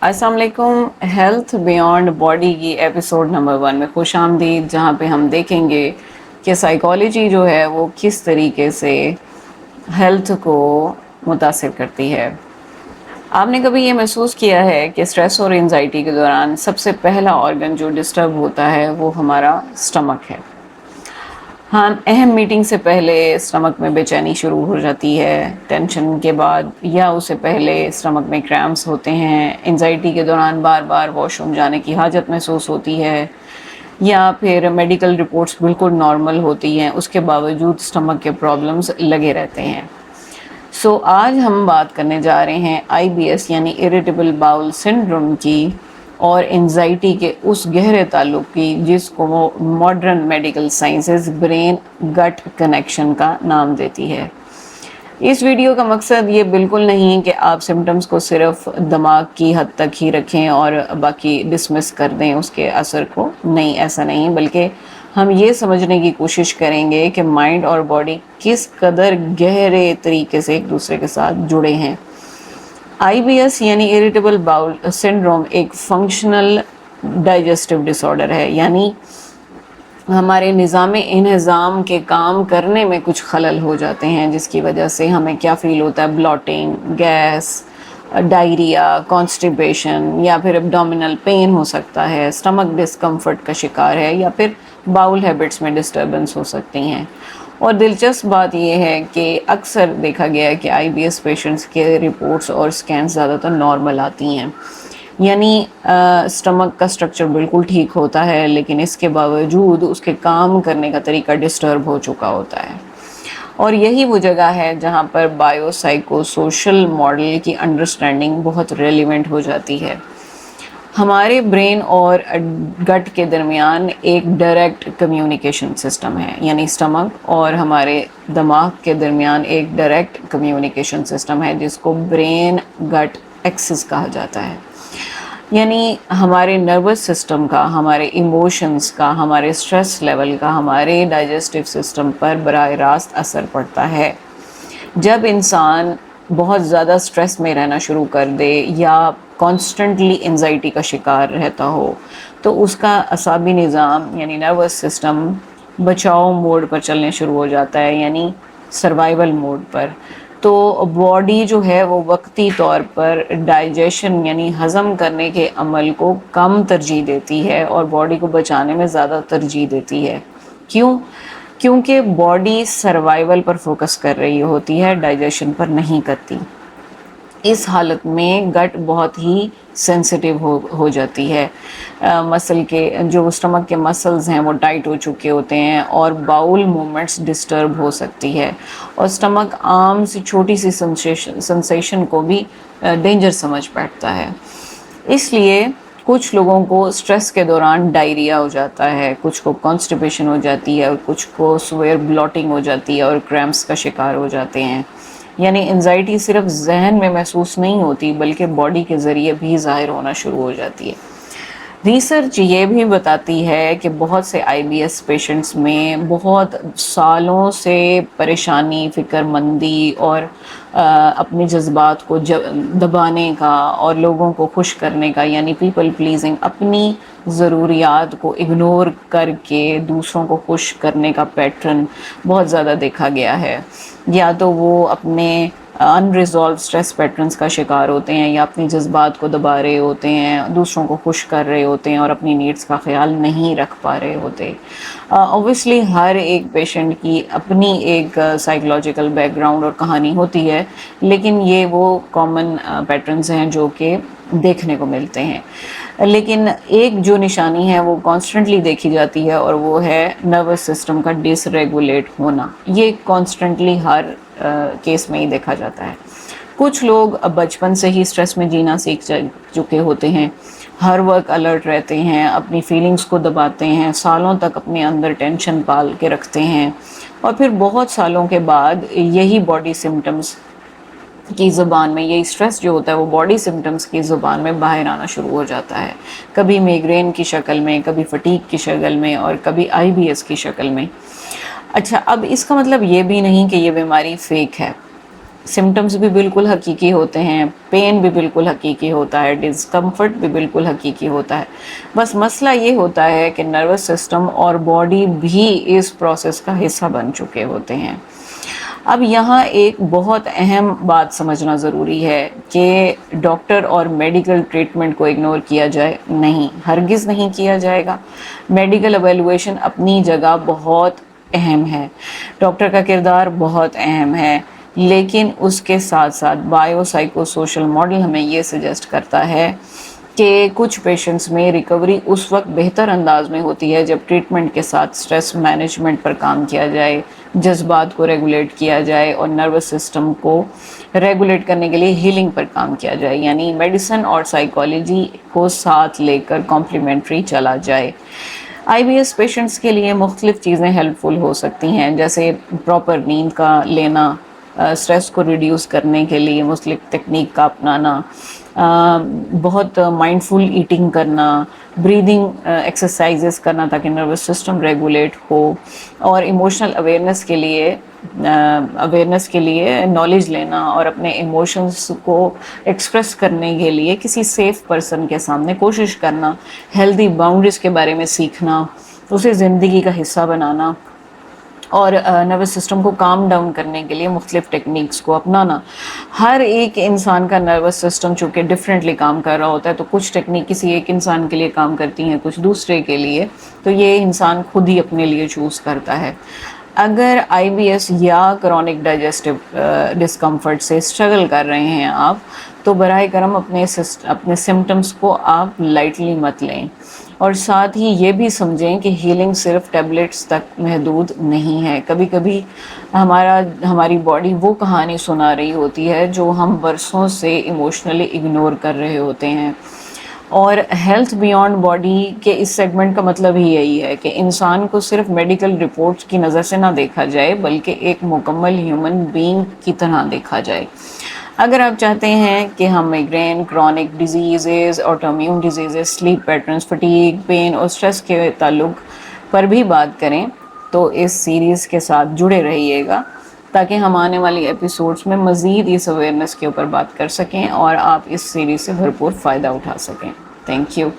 السلام علیکم. Health beyond body کی ایپیسوڈ نمبر 1 میں خوش آمدید، جہاں پہ ہم دیکھیں گے کہ سائیکالوجی جو ہے وہ کس طریقے سے ہیلتھ کو متاثر کرتی ہے. آپ نے کبھی یہ محسوس کیا ہے کہ اسٹریس اور انزائٹی کے دوران سب سے پہلا آرگن جو ڈسٹرب ہوتا ہے وہ ہمارا اسٹمک ہے. ہاں، اہم میٹنگ سے پہلے اسٹمک میں بے چینی شروع ہو جاتی ہے، ٹینشن کے بعد یا اسے پہلے اسٹمک میں کریمپس ہوتے ہیں، انزائٹی کے دوران بار بار واش روم جانے کی حاجت محسوس ہوتی ہے، یا پھر میڈیکل رپورٹس بالکل نارمل ہوتی ہیں، اس کے باوجود اسٹمک کے پرابلمس لگے رہتے ہیں. آج ہم بات کرنے جا رہے ہیں IBS یعنی اریٹیبل باؤل سنڈروم کی، اور انزائٹی کے اس گہرے تعلق کی جس کو وہ ماڈرن میڈیکل سائنسز برین گٹ کنیکشن کا نام دیتی ہے. اس ویڈیو کا مقصد یہ بالکل نہیں کہ آپ سمٹمز کو صرف دماغ کی حد تک ہی رکھیں اور باقی ڈسمس کر دیں اس کے اثر کو. نہیں، ایسا نہیں، بلکہ ہم یہ سمجھنے کی کوشش کریں گے کہ مائنڈ اور باڈی کس قدر گہرے طریقے سے ایک دوسرے کے ساتھ جڑے ہیں. IBS یعنی اریٹیبل باؤل سنڈروم ایک فنکشنل ڈائجسٹو ڈس آرڈر ہے، یعنی ہمارے نظام انہضام کے کام کرنے میں کچھ خلل ہو جاتے ہیں، جس کی وجہ سے ہمیں کیا فیل ہوتا ہے، بلاٹنگ، گیس، ڈائریا، کانسٹیپیشن، یا پھر ابڈومینل پین ہو سکتا ہے، اسٹمک ڈسکمفرٹ کا شکار ہے، یا پھر باؤل ہیبٹس میں ڈسٹربنس ہو سکتی ہیں. اور دلچسپ بات یہ ہے کہ اکثر دیکھا گیا ہے کہ IBS پیشنٹس کے رپورٹس اور سکینز زیادہ تر نارمل آتی ہیں، یعنی اسٹمک کا سٹرکچر بالکل ٹھیک ہوتا ہے، لیکن اس کے باوجود اس کے کام کرنے کا طریقہ ڈسٹرب ہو چکا ہوتا ہے. اور یہی وہ جگہ ہے جہاں پر بایو سائیکو سوشل ماڈل کی انڈرسٹینڈنگ بہت ریلیونٹ ہو جاتی ہے. ہمارے برین اور گٹ کے درمیان ایک ڈائریکٹ کمیونیکیشن سسٹم ہے، یعنی اسٹمک اور ہمارے دماغ کے درمیان ایک ڈائریکٹ کمیونیکیشن سسٹم ہے جس کو برین گٹ ایکسس کہا جاتا ہے. یعنی ہمارے نروس سسٹم کا، ہمارے ایموشنز کا، ہمارے سٹریس لیول کا ہمارے ڈائجسٹو سسٹم پر براہ راست اثر پڑتا ہے. جب انسان بہت زیادہ سٹریس میں رہنا شروع کر دے یا کانسٹنٹلی انزائٹی کا شکار رہتا ہو تو اس کا اعصابی نظام یعنی نروس سسٹم بچاؤ موڈ پر چلنے شروع ہو جاتا ہے، یعنی سروائیول موڈ پر. تو باڈی جو ہے وہ وقتی طور پر ڈائجیشن یعنی ہضم کرنے کے عمل کو کم ترجیح دیتی ہے اور باڈی کو بچانے میں زیادہ ترجیح دیتی ہے. کیوں؟ کیونکہ باڈی سروائیول پر فوکس کر رہی ہوتی ہے، ڈائجیشن پر نہیں کرتی. اس حالت میں گٹ بہت ہی سینسٹیو ہو جاتی ہے. مسل کے جو اسٹمک کے مسلز ہیں وہ ٹائٹ ہو چکے ہوتے ہیں اور باؤل موومنٹس ڈسٹرب ہو سکتی ہے، اور اسٹمک عام سی چھوٹی سی سنسیشن کو بھی ڈینجر سمجھ بیٹھتا ہے. اس لیے کچھ لوگوں کو اسٹریس کے دوران ڈائریا ہو جاتا ہے، کچھ کو کانسٹیپیشن ہو جاتی ہے، اور کچھ کو سویئر بلاٹنگ ہو جاتی ہے اور کریمپس کا شکار ہو جاتے ہیں. یعنی انزائٹی صرف ذہن میں محسوس نہیں ہوتی بلکہ باڈی کے ذریعے بھی ظاہر ہونا شروع ہو جاتی ہے. ریسرچ یہ بھی بتاتی ہے کہ بہت سے IBS پیشنٹس میں بہت سالوں سے پریشانی، فکر مندی اور اپنے جذبات کو دبانے کا اور لوگوں کو خوش کرنے کا یعنی پیپل پلیزنگ، اپنی ضروریات کو اگنور کر کے دوسروں کو خوش کرنے کا پیٹرن بہت زیادہ دیکھا گیا ہے. یا تو وہ اپنے انریزالو اسٹریس پیٹرنس کا شکار ہوتے ہیں، یا اپنی جذبات کو دبا رہے ہوتے ہیں، دوسروں کو خوش کر رہے ہوتے ہیں اور اپنی نیڈس کا خیال نہیں رکھ پا رہے ہوتے. اوبویسلی ہر ایک پیشنٹ کی اپنی ایک سائیکولوجیکل بیک گراؤنڈ اور کہانی ہوتی ہے، لیکن یہ وہ کامن پیٹرنز ہیں جو کہ دیکھنے کو ملتے ہیں. لیکن ایک جو نشانی ہے وہ کانسٹنٹلی دیکھی جاتی ہے، اور وہ ہے نروس سسٹم کا ڈس ریگولیٹ ہونا. یہ کانسٹنٹلی ہر کیس میں ہی دیکھا جاتا ہے. کچھ لوگ بچپن سے ہی سٹریس میں جینا سیکھ چکے ہوتے ہیں، ہر وقت الرٹ رہتے ہیں، اپنی فیلنگز کو دباتے ہیں، سالوں تک اپنے اندر ٹینشن پال کے رکھتے ہیں، اور پھر بہت سالوں کے بعد یہی باڈی سمٹمز کی زبان میں، یہی سٹریس جو ہوتا ہے وہ باڈی سمٹمز کی زبان میں باہر آنا شروع ہو جاتا ہے، کبھی میگرین کی شکل میں، کبھی فٹیگ کی شکل میں، اور کبھی IBS کی شکل میں. اچھا، اب اس کا مطلب یہ بھی نہیں کہ یہ بیماری فیک ہے. سمٹمز بھی بالکل حقیقی ہوتے ہیں، پین بھی بالکل حقیقی ہوتا ہے، ڈسکمفرٹ بھی بالکل حقیقی ہوتا ہے. بس مسئلہ یہ ہوتا ہے کہ نروس سسٹم اور باڈی بھی اس پروسیس کا حصہ بن چکے ہوتے ہیں. اب یہاں ایک بہت اہم بات سمجھنا ضروری ہے کہ ڈاکٹر اور میڈیکل ٹریٹمنٹ کو اگنور کیا جائے نہیں، ہرگز نہیں کیا جائے گا. میڈیکل ایویلویشن اپنی جگہ بہت اہم ہے، ڈاکٹر کا کردار بہت اہم ہے، لیکن اس کے ساتھ ساتھ بایو سائیکو سوشل ماڈل ہمیں یہ سجیسٹ کرتا ہے کہ کچھ پیشنٹس میں ریکوری اس وقت بہتر انداز میں ہوتی ہے جب ٹریٹمنٹ کے ساتھ سٹریس مینجمنٹ پر کام کیا جائے، جذبات کو ریگولیٹ کیا جائے اور نروس سسٹم کو ریگولیٹ کرنے کے لیے ہیلنگ پر کام کیا جائے، یعنی میڈیسن اور سائیکالوجی کو ساتھ لے کر کمپلیمنٹری چلا جائے. آئی بی ایس پیشنٹس کے لیے مختلف چیزیں ہیلپ فل ہو سکتی ہیں، جیسے پراپر نیند کا لینا، اسٹریس کو ریڈیوس کرنے کے لیے مختلف تکنیک کا اپنانا، بہت مائنڈ فل ایٹنگ کرنا، بریدنگ ایکسرسائزز کرنا تاکہ نروس سسٹم ریگولیٹ ہو، اور ایموشنل اویئرنیس کے لیے نالج لینا اور اپنے ایموشنس کو ایکسپریس کرنے کے لیے کسی سیف پرسن کے سامنے کوشش کرنا، ہیلدی باؤنڈریز کے بارے میں سیکھنا، اسے زندگی کا حصہ بنانا، اور نروس سسٹم کو کام ڈاؤن کرنے کے لیے مختلف ٹیکنیکس کو اپنانا. ہر ایک انسان کا نروس سسٹم چونکہ ڈفرینٹلی کام کر رہا ہوتا ہے، تو کچھ ٹیکنیک کسی ایک انسان کے لیے کام کرتی ہیں، کچھ دوسرے کے لیے، تو یہ انسان خود ہی اپنے لیے چوز کرتا ہے. اگر آئی بی ایس یا کرونک ڈائجسٹو ڈسکمفرٹ سے اسٹرگل کر رہے ہیں آپ، تو براہ کرم اپنے سمٹمس کو آپ لائٹلی مت لیں، اور ساتھ ہی یہ بھی سمجھیں کہ ہیلنگ صرف ٹیبلٹس تک محدود نہیں ہے. کبھی کبھی ہماری باڈی وہ کہانی سنا رہی ہوتی ہے جو ہم برسوں سے ایموشنلی اگنور کر رہے ہوتے ہیں. اور ہیلتھ بیونڈ باڈی کے اس سیگمنٹ کا مطلب ہی یہی ہے کہ انسان کو صرف میڈیکل رپورٹس کی نظر سے نہ دیکھا جائے، بلکہ ایک مکمل ہیومن بینگ کی طرح دیکھا جائے. اگر آپ چاہتے ہیں کہ ہم migraine, chronic diseases, autoimmune diseases, sleep patterns, fatigue, pain اور اسٹریس کے تعلق پر بھی بات کریں تو اس سیریز کے ساتھ جڑے رہیے گا، تاکہ ہم آنے والی ایپیسوڈز میں مزید اس اویئرنیس کے اوپر بات کر سکیں اور آپ اس سیریز سے بھرپور فائدہ اٹھا سکیں. Thank you.